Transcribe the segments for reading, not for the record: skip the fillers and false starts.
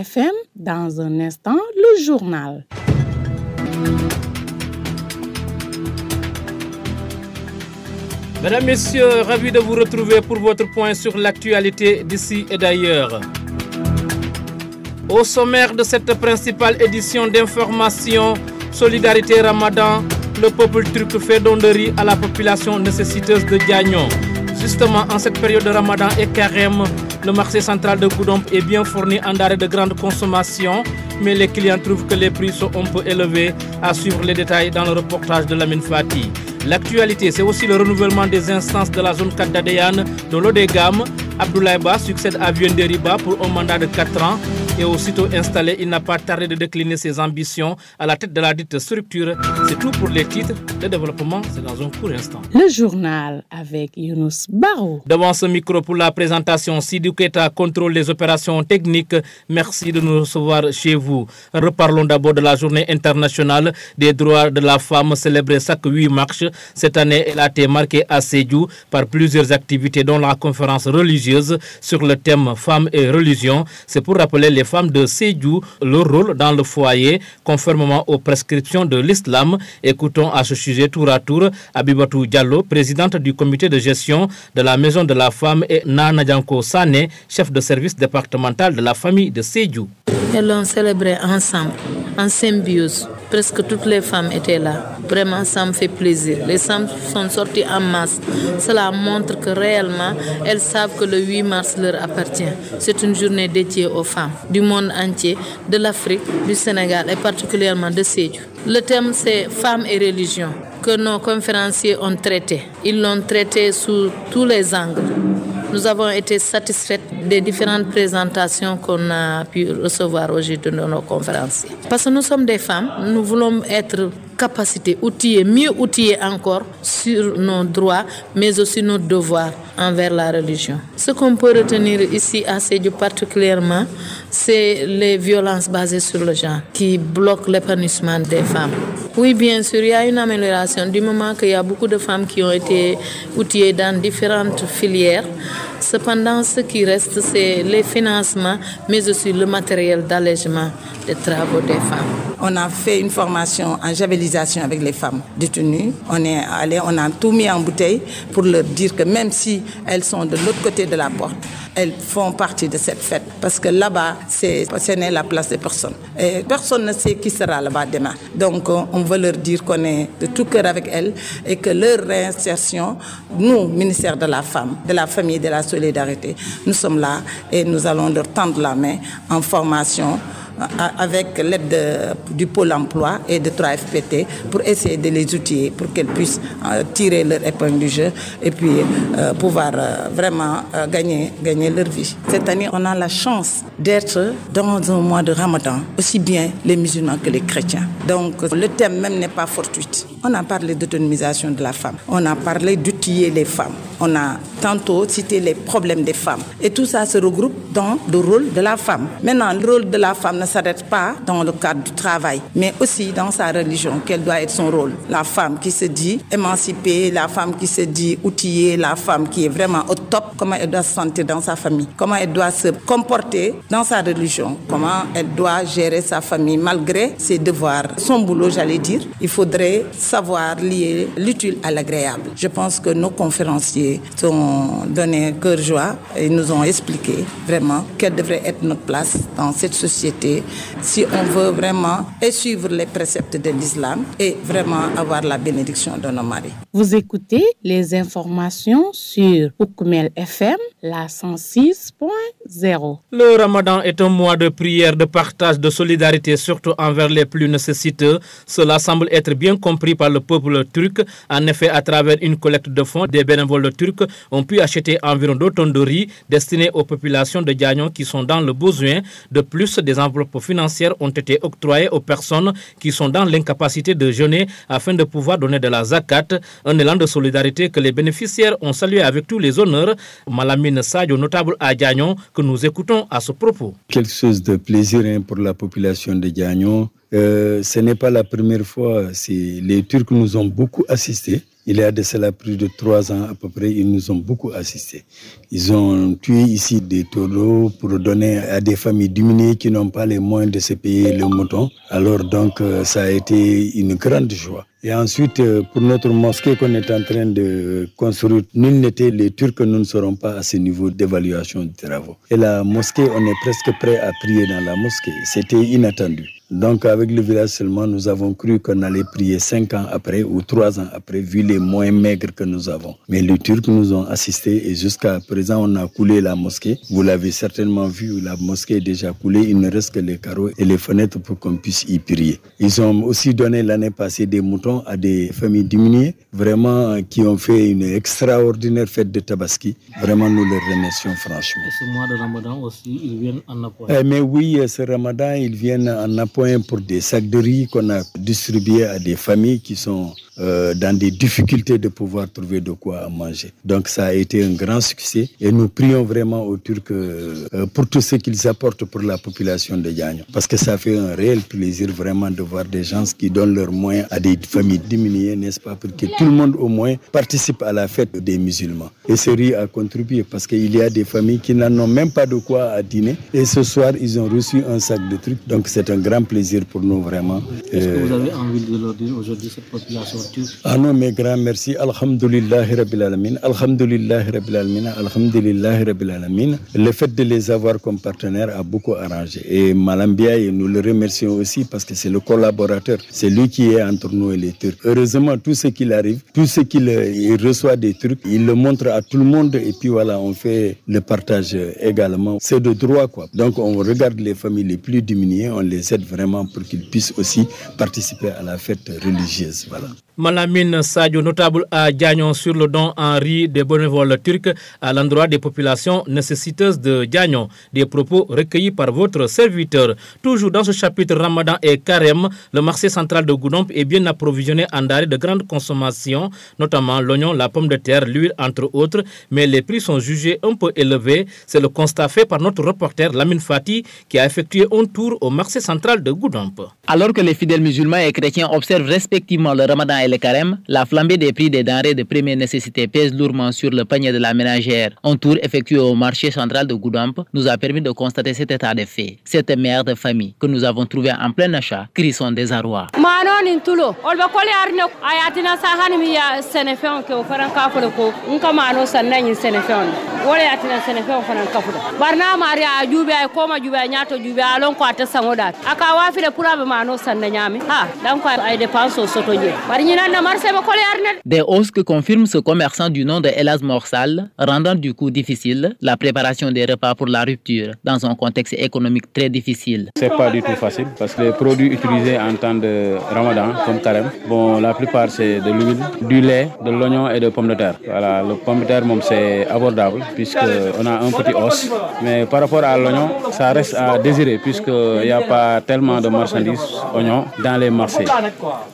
FM. Dans un instant, le journal. Mesdames, Messieurs, ravi de vous retrouver pour votre point sur l'actualité d'ici et d'ailleurs. Au sommaire de cette principale édition d'information Solidarité Ramadan, le peuple turc fait don de riz à la population nécessiteuse de Diagnon. Justement, en cette période de Ramadan et carême, le marché central de Goudomp est bien fourni en denrées de grande consommation, mais les clients trouvent que les prix sont un peu élevés. À suivre les détails dans le reportage de Lamine Fati. L'actualité, c'est aussi le renouvellement des instances de la zone 4 d'Adéane de l'Odegam. Abdoulaye Ba succède à Vienderi Ba pour un mandat de 4 ans. Et aussitôt installé, il n'a pas tardé de décliner ses ambitions à la tête de la dite structure. C'est tout pour les titres. Le développement, c'est dans un court instant. Le journal avec Younous Barou. Devant ce micro pour la présentation, Sidou Keita contrôle les opérations techniques. Merci de nous recevoir chez vous. Reparlons d'abord de la journée internationale des droits de la femme célébrée chaque 8 mars. Cette année, elle a été marquée à Sédhiou par plusieurs activités dont la conférence religieuse sur le thème femmes et religion. C'est pour rappeler les femmes de Sédhiou leur rôle dans le foyer conformément aux prescriptions de l'islam. Écoutons à ce sujet tour à tour Abibatou Diallo, présidente du comité de gestion de la maison de la femme, et Nana Djanko Sané, chef de service départemental de la famille de Sédhiou. Elles l'ont célébré ensemble, en symbiose. Presque toutes les femmes étaient là. Vraiment, ça me fait plaisir. Les femmes sont sorties en masse. Cela montre que réellement, elles savent que le 8 mars leur appartient. C'est une journée dédiée aux femmes du monde entier, de l'Afrique, du Sénégal et particulièrement de Sédhiou. Le thème, c'est femmes et religion, que nos conférenciers ont traité. Ils l'ont traité sous tous les angles. Nous avons été satisfaits des différentes présentations qu'on a pu recevoir aujourd'hui de nos conférenciers. Parce que nous sommes des femmes, nous voulons être capacités, outillées, mieux outillées encore sur nos droits, mais aussi nos devoirs envers la religion. Ce qu'on peut retenir ici à Sédhiou particulièrement, c'est les violences basées sur le genre qui bloquent l'épanouissement des femmes. Oui, bien sûr, il y a une amélioration du moment qu'il y a beaucoup de femmes qui ont été outillées dans différentes filières. Cependant, ce qui reste, c'est les financements, mais aussi le matériel d'allègement des travaux des femmes. On a fait une formation en javelisation avec les femmes détenues. On est allé, on a tout mis en bouteille pour leur dire que même si elles sont de l'autre côté de la porte, elles font partie de cette fête. Parce que là-bas, ce n'est la place de personne. Et personne ne sait qui sera là-bas demain. Donc, on veut leur dire qu'on est de tout cœur avec elles et que leur réinsertion, nous, ministère de la femme, de la famille, de la solidarité, nous sommes là et nous allons leur tendre la main en formation avec l'aide du Pôle emploi et de 3FPT pour essayer de les outiller pour qu'elles puissent tirer leur épingle du jeu et puis pouvoir vraiment gagner leur vie. Cette année, on a la chance d'être dans un mois de Ramadan, aussi bien les musulmans que les chrétiens. Donc le thème même n'est pas fortuit. On a parlé d'autonomisation de la femme, on a parlé d'outiller les femmes, on a tantôt cité les problèmes des femmes. Et tout ça se regroupe dans le rôle de la femme. Maintenant, le rôle de la femme ne s'arrête pas dans le cadre du travail, mais aussi dans sa religion, quel doit être son rôle. La femme qui se dit émancipée, la femme qui se dit outillée, la femme qui est vraiment au top, comment elle doit se sentir dans sa famille, comment elle doit se comporter dans sa religion, comment elle doit gérer sa famille malgré ses devoirs. Son boulot, j'allais dire, il faudrait savoir lier l'utile à l'agréable. Je pense que nos conférenciers sont donnés cœur joie et nous ont expliqué vraiment quelle devrait être notre place dans cette société si on veut vraiment suivre les préceptes de l'islam et vraiment avoir la bénédiction de nos maris. Vous écoutez les informations sur Oukmel FM, la 106.0. Le Ramadan est un mois de prière, de partage, de solidarité, surtout envers les plus nécessiteux. Cela semble être bien compris par le peuple turc. En effet, à travers une collecte de fonds, des bénévoles turcs ont pu acheter environ 2 tonnes de riz destinées aux populations de Diagnon qui sont dans le besoin. De plus, des enveloppes financières ont été octroyées aux personnes qui sont dans l'incapacité de jeûner afin de pouvoir donner de la zakat. Un élan de solidarité que les bénéficiaires ont salué avec tous les honneurs. Malamine Sadio, notable à Diagnon, que nous écoutons à ce propos. Quelque chose de plaisir pour la population de Diagnon. Ce n'est pas la première fois. Les Turcs nous ont beaucoup assistés Il y a de cela plus de 3 ans à peu près, ils nous ont beaucoup assistés. Ils ont tué ici des taureaux pour donner à des familles diminuées qui n'ont pas les moyens de se payer le mouton. Alors donc, ça a été une grande joie. Et ensuite, pour notre mosquée qu'on est en train de construire, nul n'était les Turcs, nous ne serons pas à ce niveau d'évaluation des travaux. Et la mosquée, on est presque prêt à prier dans la mosquée. C'était inattendu. Donc avec le village seulement, nous avons cru qu'on allait prier 5 ans après ou 3 ans après, vu les moyens maigres que nous avons. Mais les Turcs nous ont assistés et jusqu'à présent, on a coulé la mosquée. Vous l'avez certainement vu, la mosquée est déjà coulée. Il ne reste que les carreaux et les fenêtres pour qu'on puisse y prier. Ils ont aussi donné l'année passée des moutons à des familles diminuées, vraiment qui ont fait une extraordinaire fête de Tabaski. Vraiment, nous les remercions franchement. Et ce mois de Ramadan aussi, ils viennent en appoint. Mais oui, ce Ramadan, ils viennent en appoint pour des sacs de riz qu'on a distribués à des familles qui sont dans des difficultés de pouvoir trouver de quoi manger. Donc ça a été un grand succès et nous prions vraiment aux Turcs pour tout ce qu'ils apportent pour la population de Diagno. Parce que ça fait un réel plaisir vraiment de voir des gens qui donnent leurs moyens à des familles diminuées, n'est-ce pas, pour que tout le monde au moins participe à la fête des musulmans. Et ce riz a contribué parce qu'il y a des familles qui n'en ont même pas de quoi à dîner et ce soir ils ont reçu un sac de trucs. Donc c'est un grand plaisir pour nous vraiment. Est-ce que vous avez envie de leur dire aujourd'hui cette population turque? Ah non, mes grands merci. Alhamdulillahi Rabbil Alamin. Alhamdulillahi Rabbil Alamin. Alhamdulillahi Rabbil Alamin. Le fait de les avoir comme partenaires a beaucoup arrangé. Et Malambia, nous le remercions aussi parce que c'est le collaborateur. C'est lui qui est entre nous et les Turcs. Heureusement, tout ce qu'il arrive, tout ce qu'il reçoit des trucs, il le montre à tout le monde et puis voilà, on fait le partage également. C'est de droit quoi. Donc on regarde les familles les plus diminuées, on les aide vraiment pour qu'ils puissent aussi participer à la fête religieuse. Voilà. Malamine Sadio, notable à Diagno sur le don en riz des bénévoles turcs à l'endroit des populations nécessiteuses de Diagno. Des propos recueillis par votre serviteur. Toujours dans ce chapitre Ramadan et Carême, le marché central de Goudomp est bien approvisionné en denrées de grande consommation, notamment l'oignon, la pomme de terre, l'huile, entre autres. Mais les prix sont jugés un peu élevés. C'est le constat fait par notre reporter Lamine Fati qui a effectué un tour au marché central de Goudomp. Alors que les fidèles musulmans et chrétiens observent respectivement le Ramadan et le Carême, la flambée des prix des denrées de première nécessité pèse lourdement sur le panier de la ménagère. Un tour effectué au marché central de Goudomp nous a permis de constater cet état de fait. Cette mère de famille que nous avons trouvée en plein achat crie son désarroi. Des hausses que confirme ce commerçant du nom de Elas Morsal, rendant du coup difficile la préparation des repas pour la rupture dans un contexte économique très difficile. C'est pas du tout facile parce que les produits utilisés en temps de Ramadan, comme Carême, bon, la plupart c'est de l'huile, du lait, de l'oignon et de pommes de terre. Voilà, le pomme de terre, c'est abordable puisqu'on a un petit os. Mais par rapport à l'oignon, ça reste à désirer puisqu'il n'y a pas tellement de marchandises oignons dans les marchés.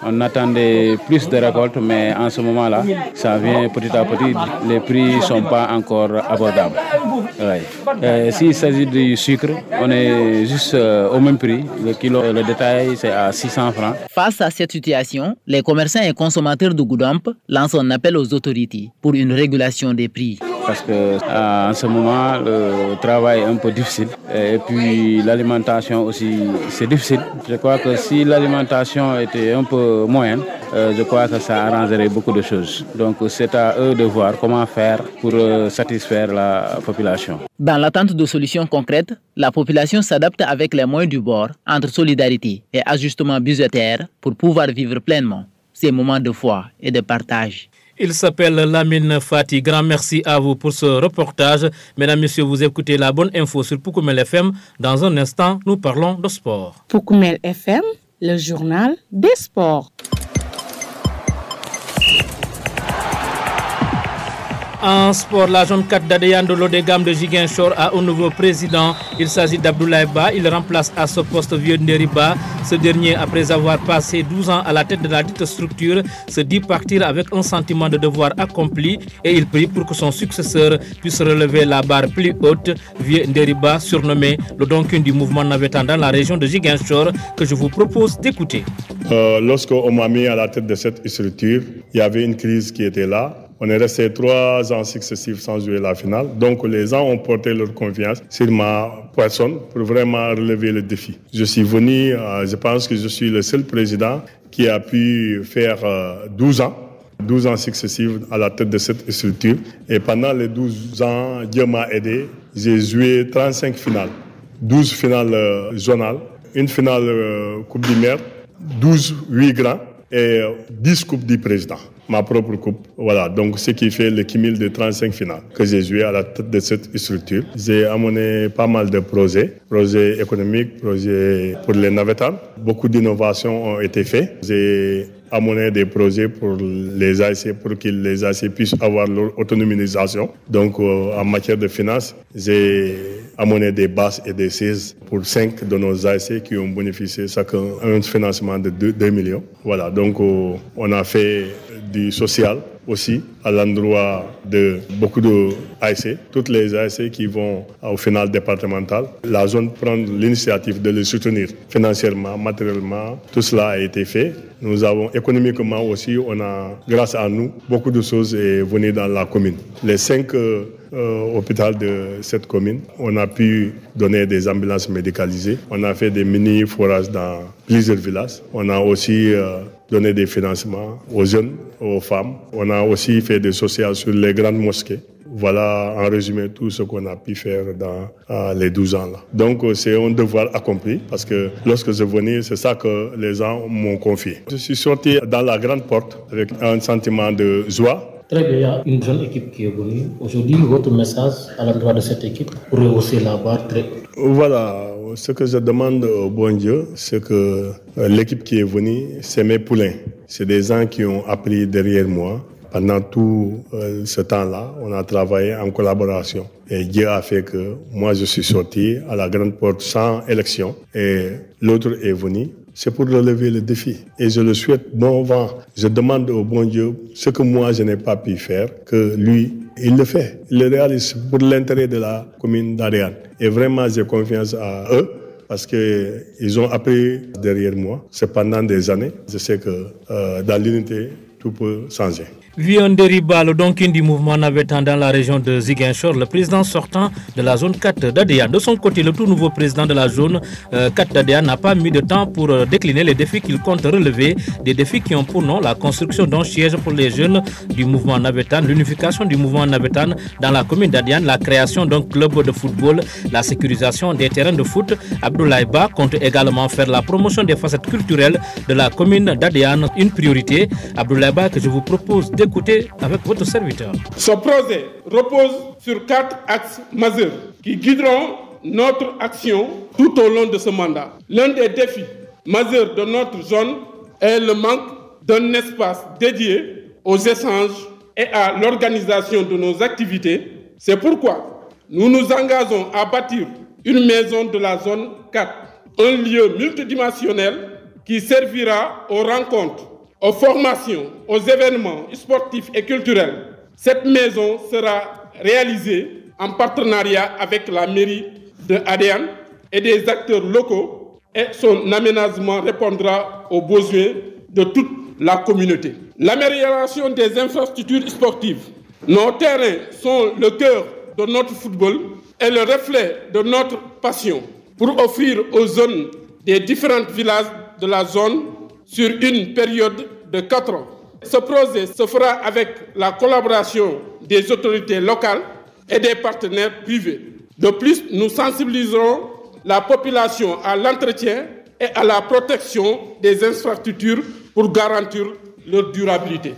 On attendait plus de récoltes, mais en ce moment-là, ça vient petit à petit. Les prix ne sont pas encore abordables. Ouais. S'il s'agit du sucre, on est juste au même prix. Le kilo, le détail, c'est à 600 francs. Face à cette situation, les commerçants et consommateurs de Goudomp lancent un appel aux autorités pour une régulation des prix. Parce qu'en ce moment, le travail est un peu difficile. Et puis l'alimentation aussi, c'est difficile. Je crois que si l'alimentation était un peu moyenne, je crois que ça arrangerait beaucoup de choses. Donc c'est à eux de voir comment faire pour satisfaire la population. Dans l'attente de solutions concrètes, la population s'adapte avec les moyens du bord entre solidarité et ajustement budgétaire pour pouvoir vivre pleinement ces moments de foi et de partage. Il s'appelle Lamine Fati. Grand merci à vous pour ce reportage. Mesdames, Messieurs, vous écoutez la bonne info sur Poukoumel FM. Dans un instant, nous parlons de sport. Poukoumel FM, le journal des sports. En sport, la zone 4 d'Adéane de l'Odegam de Ziguinchor a un nouveau président. Il s'agit d'Abdoulaye Ba. Il remplace à ce poste Vieux Nderiba. Ce dernier, après avoir passé 12 ans à la tête de la dite structure, se dit partir avec un sentiment de devoir accompli et il prie pour que son successeur puisse relever la barre plus haute. Vieux Nderiba, surnommé le Donkun du mouvement navétan dans la région de Ziguinchor, que je vous propose d'écouter. Lorsqu'on m'a mis à la tête de cette structure, il y avait une crise qui était là. On est resté 3 ans successifs sans jouer la finale. Donc les gens ont porté leur confiance sur ma personne pour vraiment relever le défi. Je suis venu, je pense que je suis le seul président qui a pu faire 12 ans successifs à la tête de cette structure. Et pendant les 12 ans, Dieu m'a aidé. J'ai joué 35 finales, 12 finales zonales, une finale Coupe du Maire, 8 grands et 10 Coupes du Président. Ma propre coupe. Voilà, donc ce qui fait le cumul de 35 finales que j'ai joué à la tête de cette structure. J'ai amené pas mal de projets économiques, projets pour les navétanes. Beaucoup d'innovations ont été faites. J'ai amené des projets pour les ASC, pour que les ASC puissent avoir leur autonomisation. Donc en matière de finances, j'ai amené des bases et des 16 pour 5 de nos ASC qui ont bénéficié chacun un financement de 2 millions. Voilà, donc on a fait du social aussi à l'endroit de beaucoup de ASC. Toutes les ASC qui vont au final départemental, la zone prend l'initiative de les soutenir financièrement, matériellement. Tout cela a été fait. Nous avons économiquement aussi, grâce à nous, beaucoup de choses est venues dans la commune. Les 5 hôpitaux de cette commune, on a pu donner des ambulances médicalisées. On a fait des mini-forages dans plusieurs villages. On a aussi donné des financements aux jeunes, aux femmes. On a aussi fait des sociales sur les grandes mosquées. Voilà en résumé tout ce qu'on a pu faire dans les 12 ans là. Donc c'est un devoir accompli parce que lorsque je venais, c'est ça que les gens m'ont confié. Je suis sorti dans la grande porte avec un sentiment de joie. Très bien, il y a une jeune équipe qui est venue. Aujourd'hui, votre message à l'endroit de cette équipe pour rehausser la barre très haute. Voilà, ce que je demande au bon Dieu, c'est que l'équipe qui est venue, c'est mes poulains. C'est des gens qui ont appris derrière moi. Pendant tout ce temps-là, on a travaillé en collaboration. Et Dieu a fait que moi, je suis sorti à la grande porte sans élection. Et l'autre est venu. C'est pour relever le défi. Et je le souhaite bon vent. Je demande au bon Dieu ce que moi, je n'ai pas pu faire, que lui, il le fait. Il le réalise pour l'intérêt de la commune d'Adéane. Et vraiment, j'ai confiance à eux. Parce qu'ils ont appris derrière moi. C'est pendant des années. Je sais que dans l'unité, tout peut changer. Vion Deribal, donc du mouvement navétane dans la région de Ziguinchor, le président sortant de la zone 4 d'Adéane. De son côté, le tout nouveau président de la zone 4 d'Adéane n'a pas mis de temps pour décliner les défis qu'il compte relever, des défis qui ont pour nom la construction d'un siège pour les jeunes du mouvement navétane, l'unification du mouvement navétane dans la commune d'Adéane, la création d'un club de football, la sécurisation des terrains de foot. Abdoulaye Ba compte également faire la promotion des facettes culturelles de la commune d'Adéane, une priorité. Abdoulaye Ba, que je vous propose d'écouter avec votre serviteur. Ce projet repose sur 4 axes majeurs qui guideront notre action tout au long de ce mandat. L'un des défis majeurs de notre zone est le manque d'un espace dédié aux échanges et à l'organisation de nos activités. C'est pourquoi nous nous engageons à bâtir une maison de la zone 4, un lieu multidimensionnel qui servira aux rencontres, aux formations, aux événements sportifs et culturels. Cette maison sera réalisée en partenariat avec la mairie de Adéane et des acteurs locaux et son aménagement répondra aux besoins de toute la communauté. L'amélioration des infrastructures sportives. Nos terrains sont le cœur de notre football et le reflet de notre passion pour offrir aux jeunes des différents villages de la zone sur une période de 4 ans. Ce projet se fera avec la collaboration des autorités locales et des partenaires privés. De plus, nous sensibiliserons la population à l'entretien et à la protection des infrastructures pour garantir leur durabilité.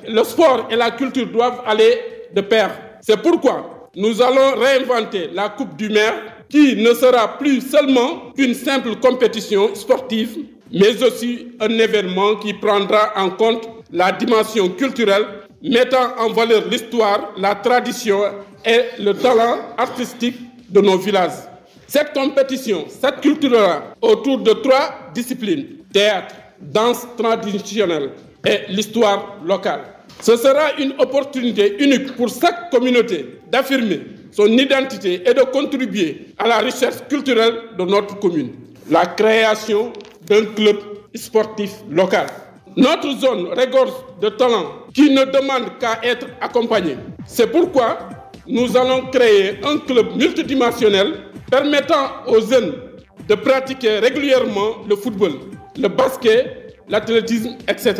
Le sport et la culture doivent aller de pair. C'est pourquoi nous allons réinventer la Coupe du Maire qui ne sera plus seulement une simple compétition sportive, mais aussi un événement qui prendra en compte la dimension culturelle, mettant en valeur l'histoire, la tradition et le talent artistique de nos villages. Cette compétition s'articulera autour de 3 disciplines: théâtre, danse traditionnelle et l'histoire locale. Ce sera une opportunité unique pour chaque communauté d'affirmer son identité et de contribuer à la richesse culturelle de notre commune. La création d'un club sportif local. Notre zone regorge de talents qui ne demandent qu'à être accompagnés. C'est pourquoi nous allons créer un club multidimensionnel permettant aux jeunes de pratiquer régulièrement le football, le basket, l'athlétisme, etc.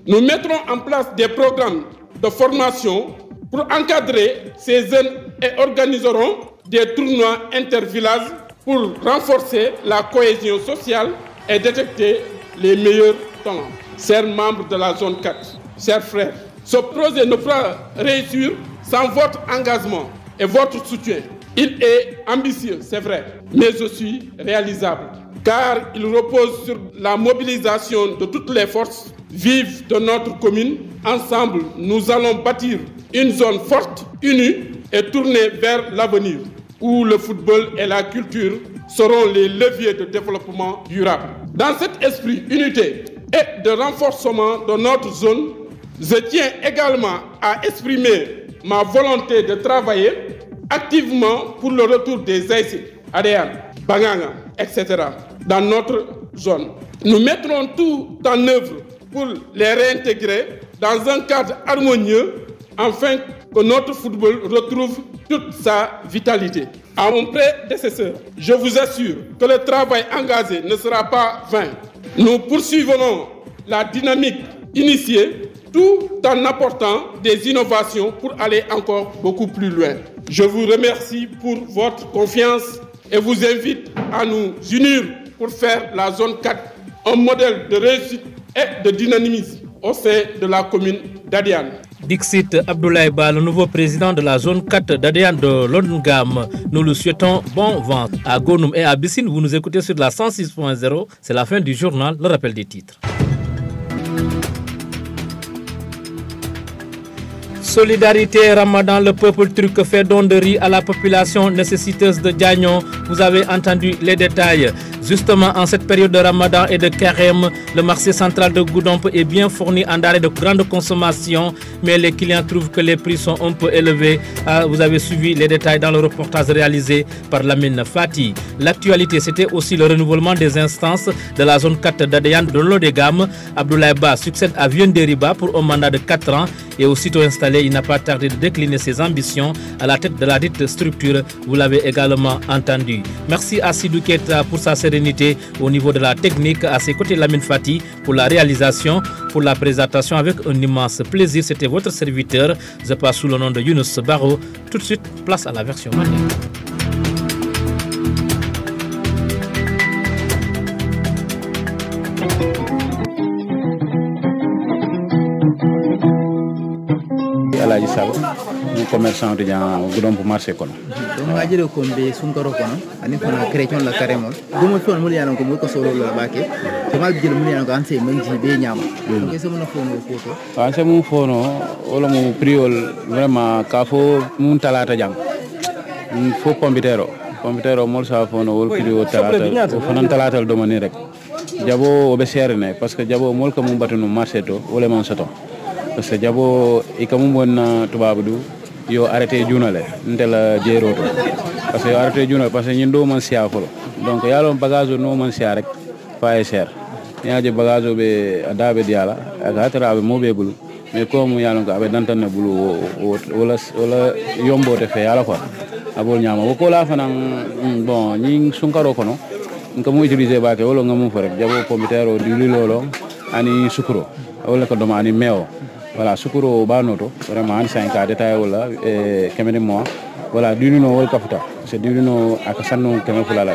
Nous mettrons en place des programmes de formation pour encadrer ces jeunes et organiserons des tournois intervillages pour renforcer la cohésion sociale et détecter les meilleurs talents. Chers membres de la zone 4, chers frères, ce projet ne pourra réussir sans votre engagement et votre soutien. Il est ambitieux, c'est vrai, mais aussi réalisable, car il repose sur la mobilisation de toutes les forces vives de notre commune. Ensemble, nous allons bâtir une zone forte, unie et tournée vers l'avenir, où le football et la culture seront les leviers de développement durable. Dans cet esprit unité et de renforcement de notre zone, je tiens également à exprimer ma volonté de travailler activement pour le retour des Haïtiens, Adéane, Banganga, etc. dans notre zone. Nous mettrons tout en œuvre pour les réintégrer dans un cadre harmonieux afin que notre football retrouve toute sa vitalité. À mon prédécesseur, je vous assure que le travail engagé ne sera pas vain. Nous poursuivrons la dynamique initiée tout en apportant des innovations pour aller encore beaucoup plus loin. Je vous remercie pour votre confiance et vous invite à nous unir pour faire la zone 4 un modèle de réussite et de dynamisme au sein de la commune d'Adiane. Dixit Abdoulaye Ba, le nouveau président de la zone 4 d'Adiane de Longam. Nous lui souhaitons bon vent. À Gonoum et à Bissine, vous nous écoutez sur la 106.0. C'est la fin du journal, le rappel des titres. Solidarité Ramadan, le peuple turc fait don de riz à la population nécessiteuse de Diagnon. Vous avez entendu les détails. Justement, en cette période de Ramadan et de Carême, le marché central de Goudomp est bien fourni en denrées de grande consommation, mais les clients trouvent que les prix sont un peu élevés. Vous avez suivi les détails dans le reportage réalisé par Lamine Fati. L'actualité, c'était aussi le renouvellement des instances de la zone 4 d'Adiane de l'Odegam. Abdoulaye Ba succède à Vieux Deriba pour un mandat de 4 ans et aussitôt installé, il n'a pas tardé de décliner ses ambitions à la tête de la dite structure. Vous l'avez également entendu. Merci à Sidou Keita pour sa sérénité au niveau de la technique. À ses côtés, Lamine Fati pour la réalisation, pour la présentation avec un immense plaisir. C'était votre serviteur. Je passe sous le nom de Younous Baro. Tout de suite, place à la version matinale. Alaji Sall ñu commerçant de jan Goudomp marché kono donc ngajire ko be sunkaro kono ani fana chrétien la carrément gomo fon mo yana ko mo ko solo la baké to mal jël mo yana ko anse mangi be ñama donc c'est mon fono photo anse mon fono wala mo priol vraiment ka fo mun talata jang fo pombitero mol sa fono wol priol talata fonan talata do mani rek jabo o be serne parce que jabo mol ko mo batunu marché to wala mon saton parce que jabo e kamum wonna tubabdu yo arrêté junale ndela jeroto parce que yo arrêté junale parce que nyindo man sia folo donc yalo bagage no man sia rek fa cher yaaje bagage be adabe diala aga tarabe mo be bulu mais comme yalo ko abe dantane bulu wala yombote fe yala quoi abol nyama ko la fanan bon ñi sunkaro kono ngam utiliser baake wala ngam fo rek jabo pomitero dilu lolo ani sukuro wala ko doma ani meo voilà sukuro banoto vraiment an 5 ka détail wala kemene mo voilà dinuno wol kafuta c'est dinuno akasanno keme fulala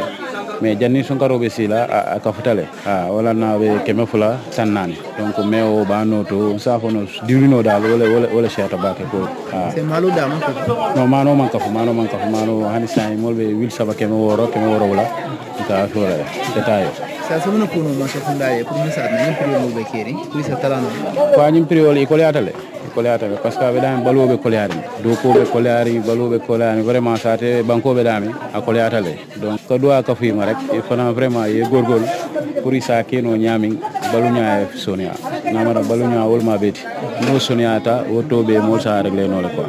mais janni sunkaro be sila akafutale wala na be keme fula sannani donc meo banoto safono dinuno dal wala chata bake ko c'est malo dama ko no mano man kafu mano hani sai molbe wil saba keme woro wala ka fula détail ça c'est mon pour moi ça fondaye pour nous ça na priol be keri pour ça talano ko anyim priol ko leatale parce que be dam balobe ko leari do ko be ko leari balobe ko leari vraiment ça te banko be dami ko leatale donc ko doa ka fima rek il faut vraiment ye gorgol pour isa keno nyami balunya sonia namara balunya wol ma beti no soniata woto be mo sa regle no le quoi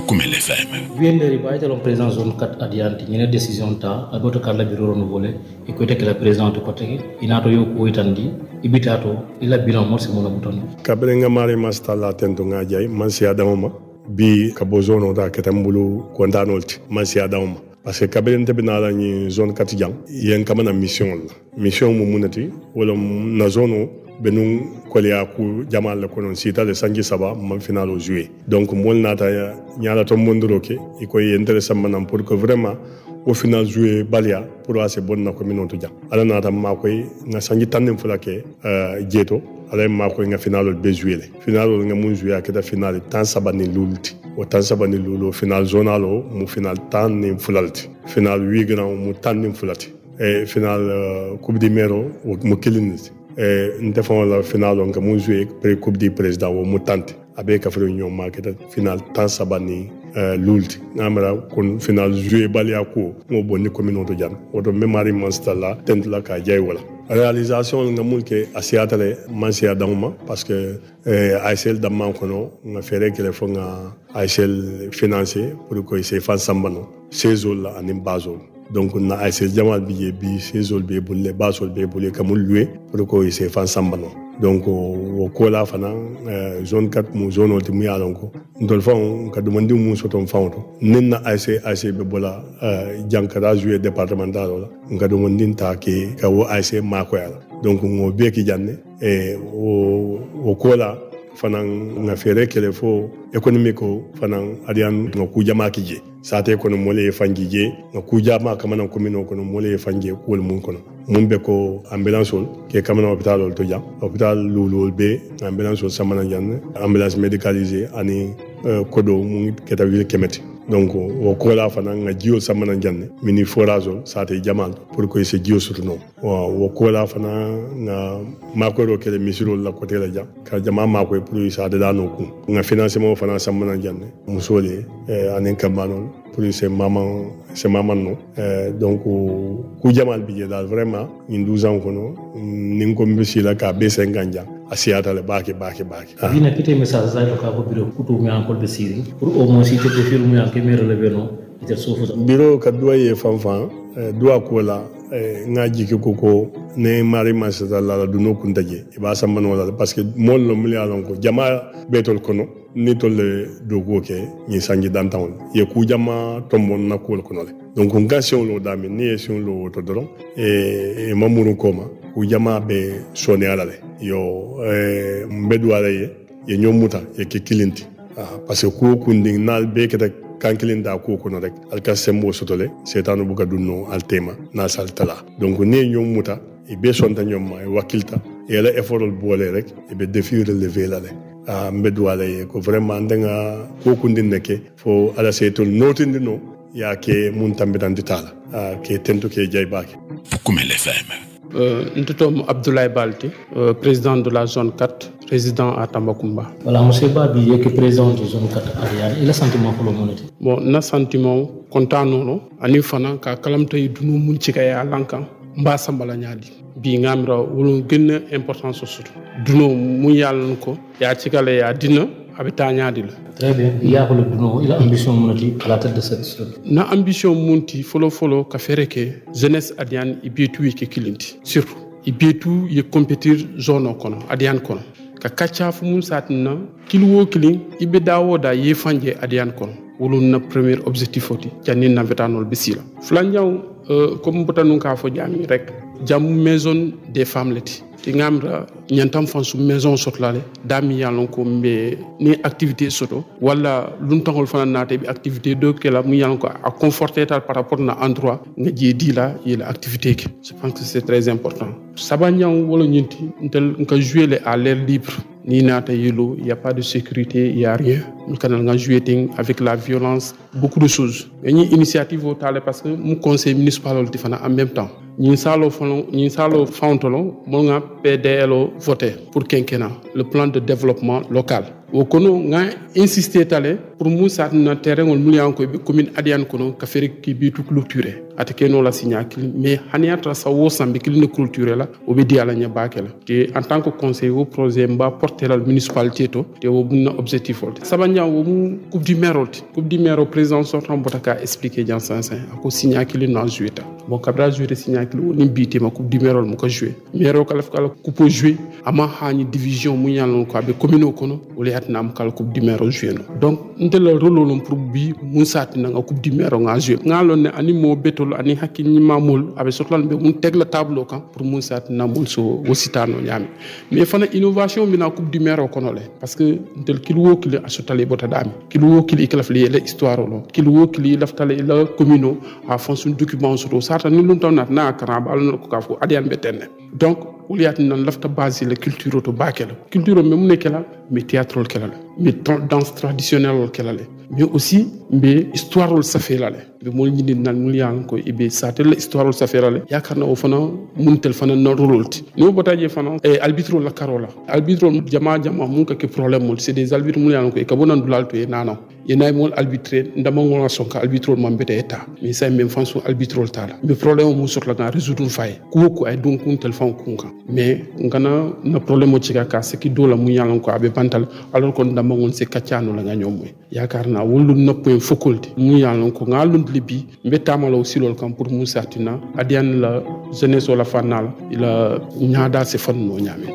comme les femmes Vieux Deriba était le président zone 4 Adiane il y a une décision ta aboto kala bureau renouvelé et côté que le président de côté il n'a pas eu ko itandi ibitato ila bilan mo se mona buton kabere nga mari mastalla tento nga jay man si adama bi ka bozono da ketambulu kontanolti man si adama parce que kabere nte binala ni zone 4 jang yen kamana mission mu munati wala na zone benun kolya ku jamal ko non sita le sanji saba man finalo jouer donc mol nata nyala to mondroke iko intéressant manam pour que vraiment au final jouer balia pour assez bonne na communauté jang ala nata ma koy nga sanji tanem fulake jeto ala ma koy nga finalo be jouer finalo nga mun jouer akeda finale tan sabani lulti o tan sabani lulo final zonalo mu final tan ni fulalti final 8 grand mu tan ni fulati e final coupe du mero mu kiliniti nte fon la final on ka mun jouer pre coupe du président wo mu tante abe ka fere ñom ma keta final tan sabani lulti ngamara kon final jouer balia ko mo bonni communauté jam woto memari monstalla tent la ka jay wala réalisation nga mun ke asiatale man sia dama parce que ASL damman kono nga fere kele fo nga ASL financier pour ko se fan sambano sezol la anim bazol donc na ASL jamal bi sezol be bulle bazol be bulle kamul loué pour ko se fan sambano donc o kola fana zone 4 mu zone o timu yalon ko ndol fa ka demandi mu soton fawto nenna ASC be bola jankara jouer départemental la nga demandi ta ke ka wo ASC mako yala donc mo be ki janne o kola fana nga fere kele fo économique fana adian nga ku jama ki je sate kono mole fangije nga ku jama kamana commune kono mole fangije ko mun kono mun be ko ambulance ke kamana hôpital to jam hôpital lulul be ambulance samana janne ambulance médicalisée ani kodo mun keta wi kemeti donc o kola fana nga jio samana janne mini forage sate jamal pour ko se jio sutuno o kola fana nga makoro kele misiro la côté la jam ka jama mako pour sa de dano ku nga financement fana samana janne musole anen kambanon pour se maman no donc ku jamal bi dal vraiment in 12 ans kono nin ko mbisi la ka be 50 ans asiata le baki vina kite message za ka ko biro kutu mi ankol be siri pour au moins ite de film mi anke mere le beno ite sofu biro ka doye fanfan doa ko la nga jiki koko ne mari masata la duno kuntaje iba samano la parce que mon lo mili alon ko jama betol kono ni tolle dogo ke ni sangi dantawn ye ku jama tombon na ko kono le donc ngation lo dami ni esion lo to doron e mamuru koma ku jama be soni ala le yo mbedu ala ye nyomuta ye ke kilinti parce que ku kunding nal be ke kankilin da ko kono rek alka sembo sotole setanu buga dunno altema na saltala donc ne ñom muta e be sonta ñom ma wakilta e la effortol bolé rek e be défi relever la le mbedu wala ko vraiment ndanga ko kundineke fo ala setol notindino ya ke mun tambitanti tala ke tento ke jay baki Fukumel FM. Ntutom Abdoulaye Balti, président de la zone 4, résident à Tambacounda. Voilà, monsieur Babi, qui est président de la zone 4 Ariane, il a sentiment pour le monde. Bon, na sentiment content non, ani fana ka kalamta yidunu mun ci kay alankan mbasa mbala nyaadi bi ngamra wulu gën importance surtout duno mu yalla ko ya ci kala ya dina abita nyaadi la. Très bien, il y a le duno, il a ambition monati à la tête de cette structure. Na ambition monti folo ka fereke jeunesse adiane ibitu ke kilinti surtout ibitu ye compétir zone kono adiane kono ka kacha fu mun satna kilwo kilin ibe dawo da ye fanje adiane kono wulu na premier objectif oti janni na vetanol bisila flanjaw comme botanu ka fo jami rek jamu maison des femmes leti ti ngamra nyantam fan su maison sotlale dami yalon ko mbe ni activité soto wala lun tangol fana naté bi activité do kala mu yalon ko a conforter par rapport na endroit nga ji di la yela activité ki je pense que c'est très important sabanyaw wala ñinti ntel nga jouer à l'air libre ni nata yelo il y a pas de sécurité il y a rien mu kanal nga jouer avec la violence beaucoup de choses ni initiative au tale parce que mu conseil municipal ol fana en même temps ñi salo fawntolo mo nga PDLO voté pour quinquennat le plan de développement local o kono nga insister tale pour nous ça na terrain on mulian ko commune adian kono ka fere ki bitu clôturer atake no la signa mais haniatra sa wo sambi ki ne clôturer la o be di ala nya bakela te en tant que conseiller au projet mba porter la municipalité to te wo bunna objectif olde sabanya wo mu coupe du maire président sortant botaka expliquer jan sansa ko signa ki no joueta bon kabra jouer signa ki ni bité ma coupe du maire mu ko jouer maire ko laf kala coupe jouer ama hani division mu yalon ko be commune kono o le hatna am kala coupe du maire jouer no donc ntel rôle lon pour bi mu sati na coupe du maire nga jouer ngalon ne ani mo betol ani hakini mamul abe sotlan be mun teg la tableau kan pour mu sati na mul so wositano nyami mais fana innovation bi na coupe du maire kono le parce que ntel kilo kili asotale botadami kilo kili iklaf li la histoire lo kilo kili laftale la commune a fond son document so sata ni lum tawnat na karaba alno ko kafo adian betenne donc wuliyat nan lafta base la culture to bakela culture même nekela mais théâtre kala mais danse traditionnelle kala mais aussi mais histoire ol safela be mo ñindi nan muliyan ko ibe satel histoire safera le yakarna o fana muntel fana no rolti no botaje fana e arbitre la carola arbitre jama mun ka ke problème mol c'est des arbitres muliyan ko e kabonan dulal to e nana yenay mol arbitre ndama ngona sonka arbitre man bete eta mais ça même fonction arbitre tala mais problème mo sotla ga résoudre fay ko ay donc un téléphone kunka mais ngana na problème o cika ka seki dola muliyan ko abe bantal alors ko ndama ngon se katiano la nga ñom yakarna wolu noppo faculté muliyan ko ngalun libi mbetama la aussi lol kam pour Moussa Tina adian la jeunesse wala fanal ila nyada se fanno nyame